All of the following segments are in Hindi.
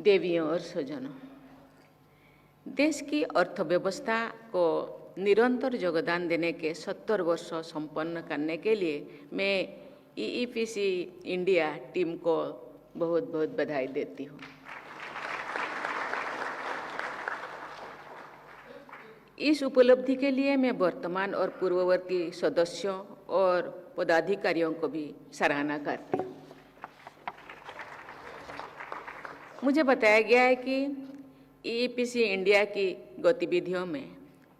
देवियों और स्वजनों, देश की अर्थव्यवस्था को निरंतर योगदान देने के 70 वर्ष संपन्न करने के लिए मैं ईईपीसी इंडिया टीम को बहुत बहुत बधाई देती हूँ। इस उपलब्धि के लिए मैं वर्तमान और पूर्ववर्ती सदस्यों और पदाधिकारियों को भी सराहना करती हूँ। मुझे बताया गया है कि ईईपीसी इंडिया की गतिविधियों में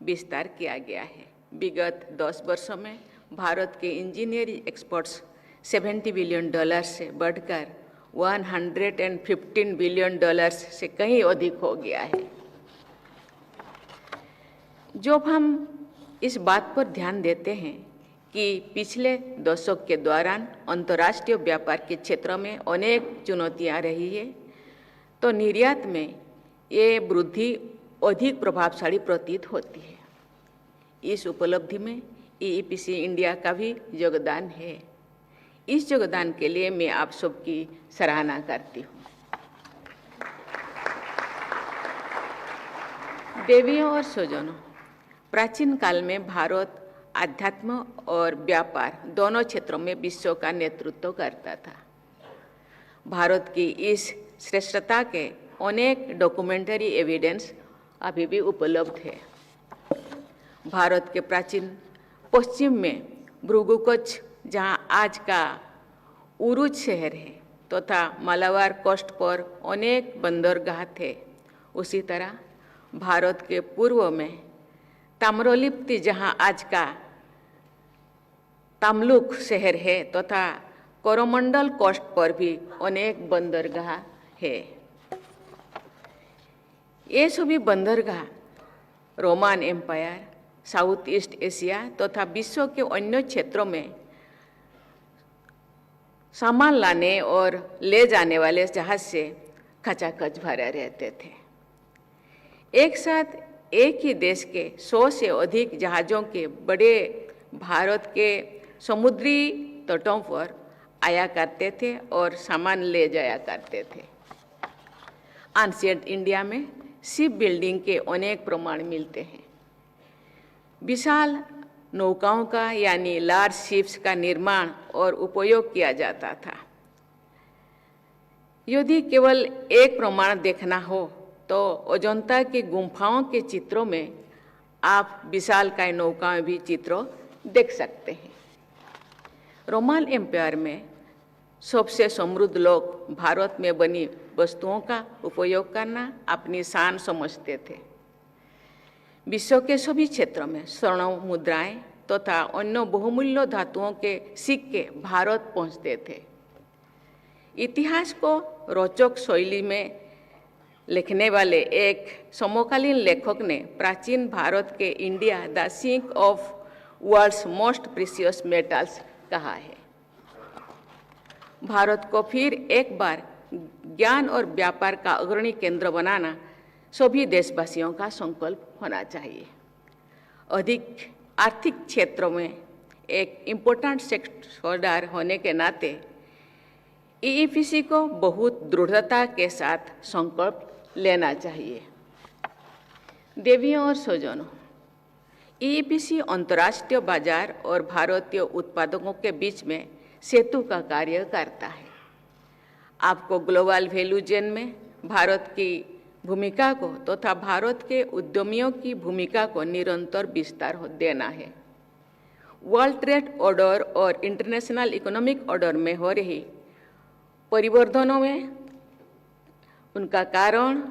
विस्तार किया गया है। विगत 10 वर्षों में भारत के इंजीनियरिंग एक्सपोर्ट्स $70 बिलियन से बढ़कर $115 बिलियन से कहीं अधिक हो गया है। जब हम इस बात पर ध्यान देते हैं कि पिछले दशक के दौरान अंतर्राष्ट्रीय व्यापार के क्षेत्र में अनेक चुनौतियां रही है, तो निर्यात में ये वृद्धि अधिक प्रभावशाली प्रतीत होती है। इस उपलब्धि में ईईपीसी इंडिया का भी योगदान है। इस योगदान के लिए मैं आप सबकी सराहना करती हूँ। देवियों और स्वजनों, प्राचीन काल में भारत आध्यात्म और व्यापार दोनों क्षेत्रों में विश्व का नेतृत्व करता था। भारत की इस श्रेष्ठता के अनेक डॉक्यूमेंटरी एविडेंस अभी भी उपलब्ध है। भारत के प्राचीन पश्चिम में भृगुकुच, जहाँ आज का उरुज शहर है, तथा मालाबार कोस्ट पर अनेक बंदरगाह थे। उसी तरह भारत के पूर्व में ताम्रलिप्ति, जहाँ आज का तमलुक शहर है, तथा कोरोमंडल कोस्ट पर भी अनेक बंदरगाह है। ये सभी बंदरगाह Roman empire, south east Asia तथा विश्व के अन्य क्षेत्रों में सामान लाने और ले जाने वाले जहाज से खचाखच भरे रहते थे। एक साथ एक ही देश के 100 से अधिक जहाज़ों के बड़े भारत के समुद्री तटों पर आया करते थे और सामान ले जाया करते थे। एंशिएंट इंडिया में शिप बिल्डिंग के अनेक प्रमाण मिलते हैं। विशाल नौकाओं का यानी लार्ज शिप्स का निर्माण और उपयोग किया जाता था। यदि केवल एक प्रमाण देखना हो तो अजंता की गुम्फाओं के चित्रों में आप विशालकाय नौकाओं भी चित्रों देख सकते हैं। रोमन एम्पायर में सबसे समृद्ध लोग भारत में बनी वस्तुओं का उपयोग करना अपनी शान समझते थे। विश्व के सभी क्षेत्रों में स्वर्ण मुद्राएं तथा अन्य बहुमूल्य धातुओं के सिक्के भारत पहुंचते थे। इतिहास को रोचक शैली में लिखने वाले एक समकालीन लेखक ने प्राचीन भारत के India the sink of world's most precious metals कहा है। भारत को फिर एक बार ज्ञान और व्यापार का अग्रणी केंद्र बनाना सभी देशवासियों का संकल्प होना चाहिए। अधिक आर्थिक क्षेत्रों में एक इम्पोर्टेंट सेक्टर होने के नाते ईईपीसी को बहुत दृढ़ता के साथ संकल्प लेना चाहिए। देवियों और स्वजनों, ईईपीसी अंतर्राष्ट्रीय बाजार और भारतीय उत्पादकों के बीच में सेतु का कार्य करता है। आपको ग्लोबल वैल्यू चेन में भारत की भूमिका को तथा भारत के उद्यमियों की भूमिका को निरंतर विस्तार देना है। वर्ल्ड ट्रेड ऑर्डर और इंटरनेशनल इकोनॉमिक ऑर्डर में हो रही परिवर्तनों में उनका कारण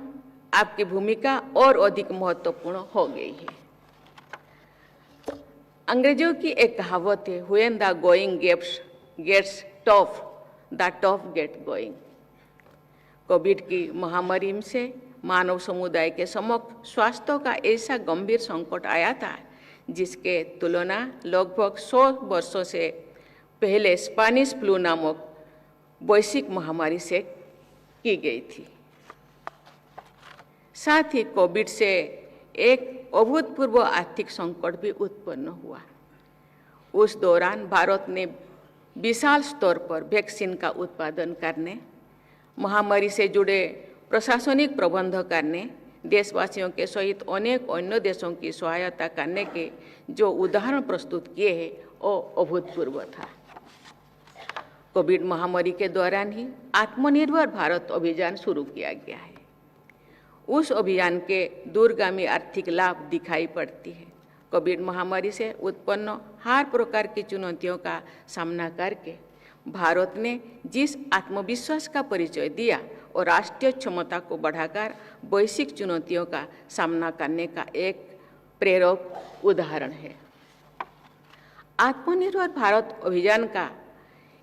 आपकी भूमिका और अधिक महत्वपूर्ण हो गई है। अंग्रेजों की एक कहावत है, when the going gets tough the tough get going. Covid की महामारी से मानव समुदाय के समक्ष स्वास्थ्य का ऐसा गंभीर संकट आया था, जिसके तुलना लगभग 100 वर्षों से पहले स्पेनिश फ्लू नामक वैश्विक महामारी से की गई थी। साथ ही कोविड से एक अभूतपूर्व आर्थिक संकट भी उत्पन्न हुआ। उस दौरान भारत ने विशाल स्तर पर वैक्सीन का उत्पादन करने, महामारी से जुड़े प्रशासनिक प्रबंध करने, देशवासियों के सहित अनेक अन्य देशों की सहायता करने के जो उदाहरण प्रस्तुत किए हैं वो अभूतपूर्व था। कोविड महामारी के दौरान ही आत्मनिर्भर भारत अभियान शुरू किया गया है। उस अभियान के दूरगामी आर्थिक लाभ दिखाई पड़ती है। कोविड महामारी से उत्पन्न हर प्रकार की चुनौतियों का सामना करके भारत ने जिस आत्मविश्वास का परिचय दिया और राष्ट्रीय क्षमता को बढ़ाकर वैश्विक चुनौतियों का सामना करने का एक प्रेरक उदाहरण है। आत्मनिर्भर भारत अभियान का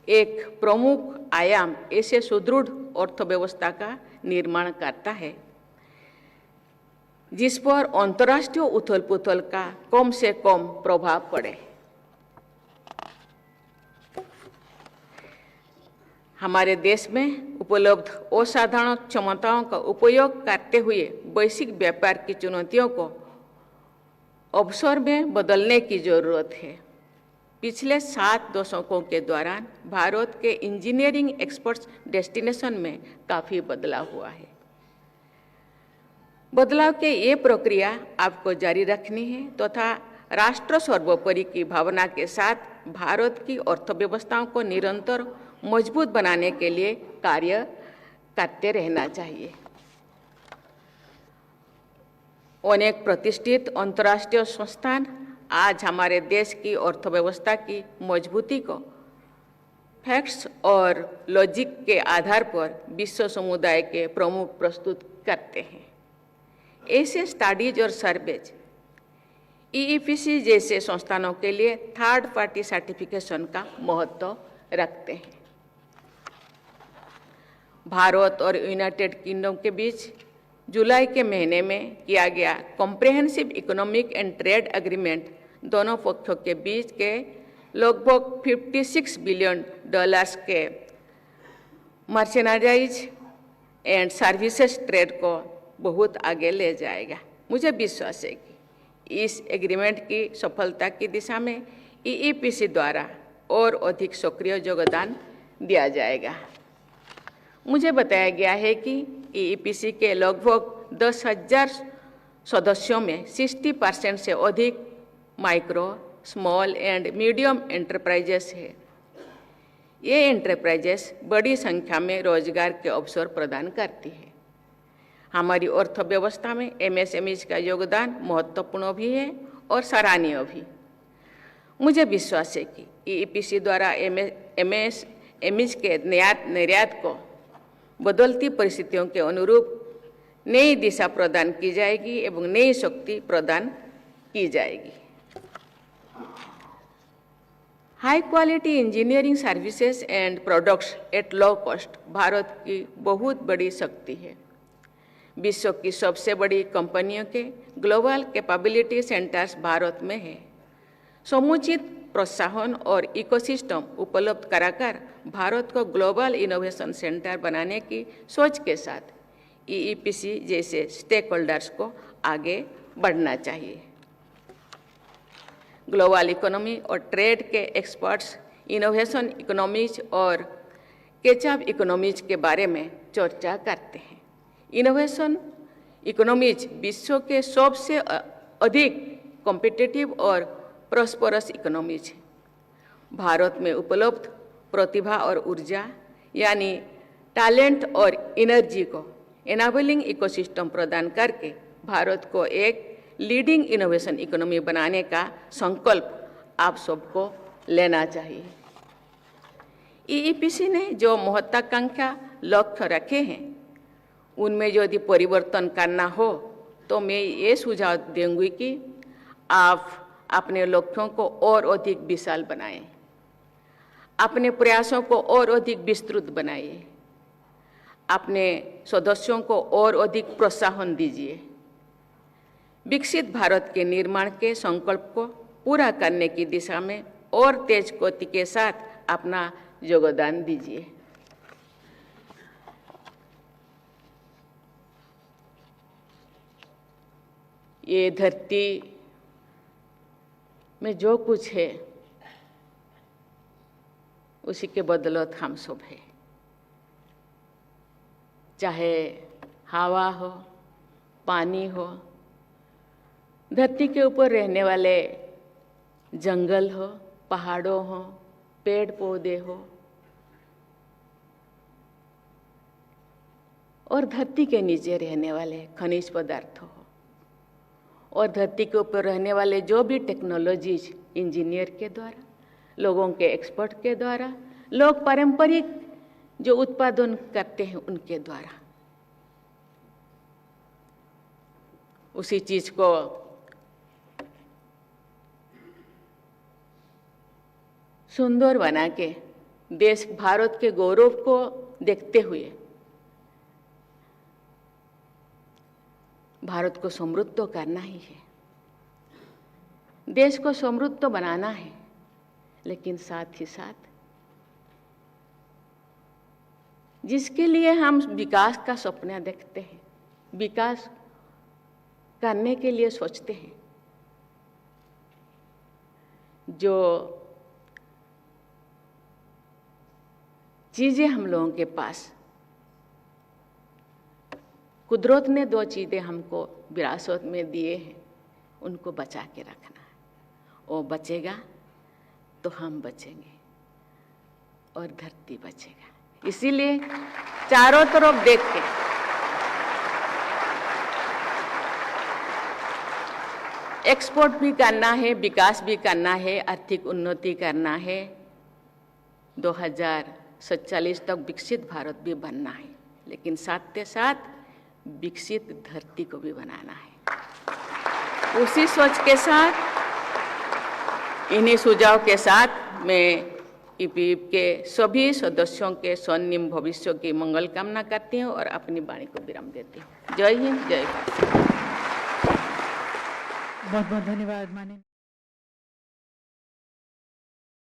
एक प्रमुख आयाम ऐसे सुदृढ़ अर्थव्यवस्था का निर्माण करता है जिस पर अंतर्राष्ट्रीय उथल पुथल का कम से कम प्रभाव पड़े। हमारे देश में उपलब्ध असाधारण क्षमताओं का उपयोग करते हुए वैश्विक व्यापार की चुनौतियों को अवसर में बदलने की जरूरत है। पिछले 7 दशकों के दौरान भारत के इंजीनियरिंग एक्सपर्ट्स डेस्टिनेशन में काफ़ी बदलाव हुआ है। बदलाव के ये प्रक्रिया आपको जारी रखनी है तथा राष्ट्र सर्वोपरि की भावना के साथ भारत की अर्थव्यवस्थाओं को निरंतर मजबूत बनाने के लिए कार्य करते रहना चाहिए। अनेक प्रतिष्ठित अंतर्राष्ट्रीय संस्थान आज हमारे देश की अर्थव्यवस्था की मजबूती को फैक्ट्स और लॉजिक के आधार पर विश्व समुदाय के प्रमुख प्रस्तुत करते हैं। ऐसे स्टडीज और सर्वेज EEPC जैसे संस्थानों के लिए थर्ड पार्टी सर्टिफिकेशन का महत्व रखते हैं। भारत और यूनाइटेड किंगडम के बीच जुलाई के महीने में किया गया comprehensive economic and trade agreement दोनों पक्षों के बीच के लगभग $56 बिलियन के मर्चेंडाइज एंड सर्विसेज ट्रेड को बहुत आगे ले जाएगा। मुझे विश्वास है कि इस एग्रीमेंट की सफलता की दिशा में EEPC द्वारा और अधिक सक्रिय योगदान दिया जाएगा। मुझे बताया गया है कि EEPC के लगभग 10,000 सदस्यों में 60% से अधिक micro, small and medium enterprises है। ये एंटरप्राइजेस बड़ी संख्या में रोजगार के अवसर प्रदान करती है। हमारी अर्थव्यवस्था में MSMEs का योगदान महत्वपूर्ण भी है और सराहनीय भी। मुझे विश्वास है कि EEPC द्वारा MSMEs के निर्यात को बदलती परिस्थितियों के अनुरूप नई दिशा प्रदान की जाएगी एवं नई शक्ति प्रदान की जाएगी। High quality engineering services and products at low cost Bharat की बहुत बड़ी शक्ति है। विश्व की सबसे बड़ी कंपनियों के ग्लोबल कैपेबिलिटी सेंटर्स भारत में है। समुचित प्रोत्साहन और इकोसिस्टम उपलब्ध कराकर भारत को ग्लोबल इनोवेशन सेंटर बनाने की सोच के साथ EEPC जैसे स्टेक होल्डर्स को आगे बढ़ना चाहिए। ग्लोबल इकोनॉमी और ट्रेड के एक्सपर्ट्स इनोवेशन इकोनॉमीज और कैचअप इकोनॉमीज के बारे में चर्चा करते हैं। इनोवेशन इकोनॉमीज विश्व के सबसे अधिक कॉम्पिटिटिव और प्रॉस्परस इकोनॉमीज है। भारत में उपलब्ध प्रतिभा और ऊर्जा यानी टैलेंट और एनर्जी को एनाबलिंग इकोसिस्टम प्रदान करके भारत को एक लीडिंग इनोवेशन इकोनॉमी बनाने का संकल्प आप सबको लेना चाहिए। EEPC ने जो महत्वाकांक्षा लक्ष्य रखे हैं उनमें यदि परिवर्तन करना हो तो मैं ये सुझाव दूंगी कि आप अपने लक्ष्यों को और अधिक विशाल बनाएं, अपने प्रयासों को और अधिक विस्तृत बनाइए, अपने सदस्यों को और अधिक प्रोत्साहन दीजिए। विकसित भारत के निर्माण के संकल्प को पूरा करने की दिशा में और तेज गति के साथ अपना योगदान दीजिए। ये धरती में जो कुछ है उसी के बदौलत हम सब है। चाहे हवा हो, पानी हो, धरती के ऊपर रहने वाले जंगल हो, पहाड़ों हो, पेड़ पौधे हो, और धरती के नीचे रहने वाले खनिज पदार्थ हो, और धरती के ऊपर रहने वाले जो भी टेक्नोलॉजीज इंजीनियर के द्वारा, लोगों के एक्सपर्ट के द्वारा, लोग पारंपरिक जो उत्पादन करते हैं उनके द्वारा, उसी चीज को सुंदर बना के देश भारत के गौरव को देखते हुए भारत को समृद्ध तो करना ही है, देश को समृद्ध तो बनाना है, लेकिन साथ ही साथ जिसके लिए हम विकास का सपना देखते हैं, विकास करने के लिए सोचते हैं, जो चीजें हम लोगों के पास कुदरत ने दो चीजें हमको विरासत में दिए हैं, उनको बचा के रखना है। वो बचेगा तो हम बचेंगे और धरती बचेगा। इसीलिए चारों तरफ देख के एक्सपोर्ट भी करना है, विकास भी करना है, आर्थिक उन्नति करना है, 2047 तक विकसित भारत भी बनना है, लेकिन साथ के साथ विकसित धरती को भी बनाना है। उसी सोच के साथ, इन्हीं सुझाव के साथ मैं ईपीएफ के सभी सदस्यों के स्वर्णिम भविष्य की मंगल कामना करती हूँ और अपनी वाणी को विराम देती हूँ। जय हिंद, जय भारत। बहुत बहुत धन्यवाद माननीय